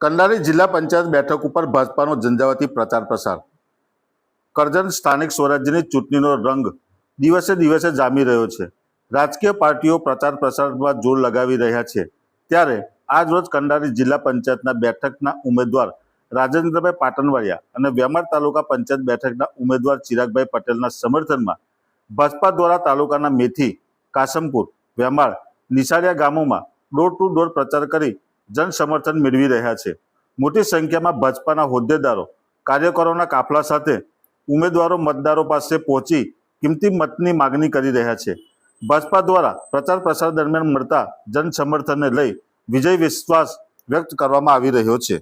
કંડારી જિલ્લા પંચાયત બેઠક ઉપર ભાજપાનો ઝંઝાવાતી પ્રચાર પ્રસાર। કરજણ સ્થાનિક સ્વરાજ્યની ચૂંટણીનો રંગ દિવસે દિવસે જામી રહ્યો છે। રાજકીય પાર્ટીઓ પ્રચાર પ્રસારમાં જોર લગાવી રહ્યા છે, ત્યારે આજ રોજ કંડારી જિલ્લા પંચાયતના બેઠકના ઉમેદવાર રાજેન્દ્રભાઈ પાટણવાડિયા અને વેમાળ તાલુકા પંચાયત બેઠકના ઉમેદવાર ચિરાગભાઈ પટેલના સમર્થનમાં ભાજપા દ્વારા તાલુકાના મેથી, કાસમપુર, વેમાળ, નિશાળિયા ગામોમાં ડોર ટુ ડોર પ્રચાર કરી જન સમર્થન મેળવી રહ્યા છે। મોટી સંખ્યામાં ભાજપાના હોદ્દેદારો, કાર્યકરોના કાફલા સાથે ઉમેદવારો મતદારો પાસે પહોંચી કિંમતી મતની માગણી કરી રહ્યા છે। ભાજપા દ્વારા પ્રચાર પ્રસાર દરમિયાન મળતા જન સમર્થનને લઈ વિજય વિશ્વાસ વ્યક્ત કરવામાં આવી રહ્યો છે।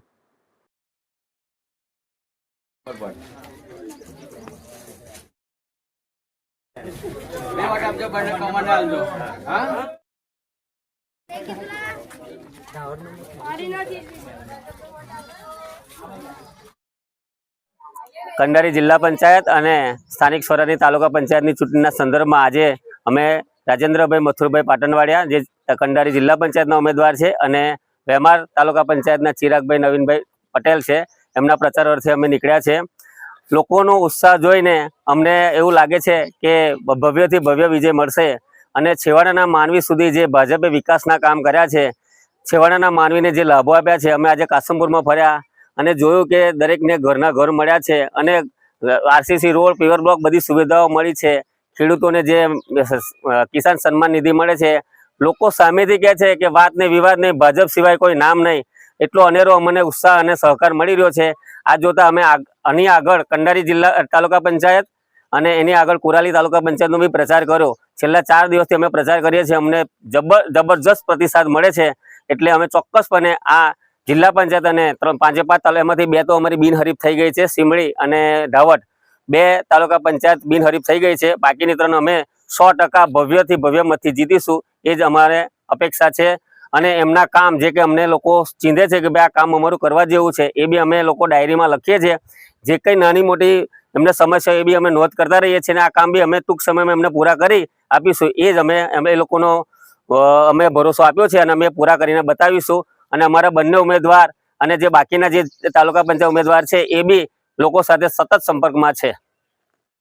કંડારી જિલ્લા પંચાયત અને સ્થાનિક સ્વરાજની તાલુકા પંચાયતની ચૂંટણીના સંદર્ભમાં આજે અમે રાજેન્દ્રભાઈ મથુરભાઈ પાટણવાડિયા જે કંડારી જિલ્લા પંચાયતના ઉમેદવાર છે અને વેમાળ તાલુકા પંચાયતના ચિરાગભાઈ નવીનભાઈ પટેલ છે, એમના પ્રચાર અર્થે અમે નીકળ્યા છે। લોકોનો ઉત્સાહ જોઈને અમને એવું લાગે છે કે ભવ્યથી ભવ્ય વિજય મળશે અને છેવાડાના માનવી સુધી જે ભાજપે વિકાસના કામ કર્યા છે, છેવાડાના માનવીને જે લાભો આપ્યા છે, અમે આજે કાસમપુરમાં ફર્યા અને જોયું કે દરેકને ઘરના ઘર મળ્યા છે અને આરસીસી રોડ, પેવર બ્લોક બધી સુવિધાઓ મળી છે। ખેડૂતોને જે કિસાન સન્માન નિધિ મળે છે, લોકો સામેથી કહે છે કે વાત ને વિવાદ નહીં, ભાજપ સિવાય કોઈ નામ નહીં, એટલો અનેરો અમને ઉત્સાહ અને સહકાર મળી રહ્યો છે। આ જોતા અમે આની આગળ કંડારી જિલ્લા તાલુકા પંચાયત અને એની આગળ કુરાલી તાલુકા પંચાયતનો બી પ્રચાર કર્યો। છેલ્લા 4 દિવસથી અમે પ્રચાર કરીએ છીએ, અમને જબરજસ્ત પ્રતિસાદ મળે છે, એટલે અમે ચોક્કસપણે આ જિલ્લા પંચાયત અને 5 તાલુકામાંથી 2 તો અમારી બિનહરીફ થઈ ગઈ છે, સીમડી અને ઢાવટ 2 તાલુકા પંચાયત બિનહરીફ થઈ ગઈ છે। બાકીની 3 અમે 100% ભવ્યથી ભવ્ય મતથી જીતીશું, એ જ અમારે અપેક્ષા છે। અને એમના કામ જે કે અમને લોકો ચીંધે છે કે ભાઈ આ કામ અમારું કરવા જેવું છે, એ બી અમે લોકો ડાયરીમાં લખીએ છીએ। જે કંઈ નાની મોટી એમને સમસ્યા એ બી અમે નોંધ કરતા રહીએ છીએ અને આ કામ બી અમે ટૂંક સમયમાં એમને પૂરા કરી આપીશું, એ જ અમે એ લોકોનો અમે ભરોસો આપ્યો છે અને અમે પૂરા કરીને બતાવીશું। અને અમારા બંને ઉમેદવાર અને જે બાકીના જે તાલુકા પંચાયત ઉમેદવાર છે, એ બી લોકો સાથે સતત સંપર્કમાં છે।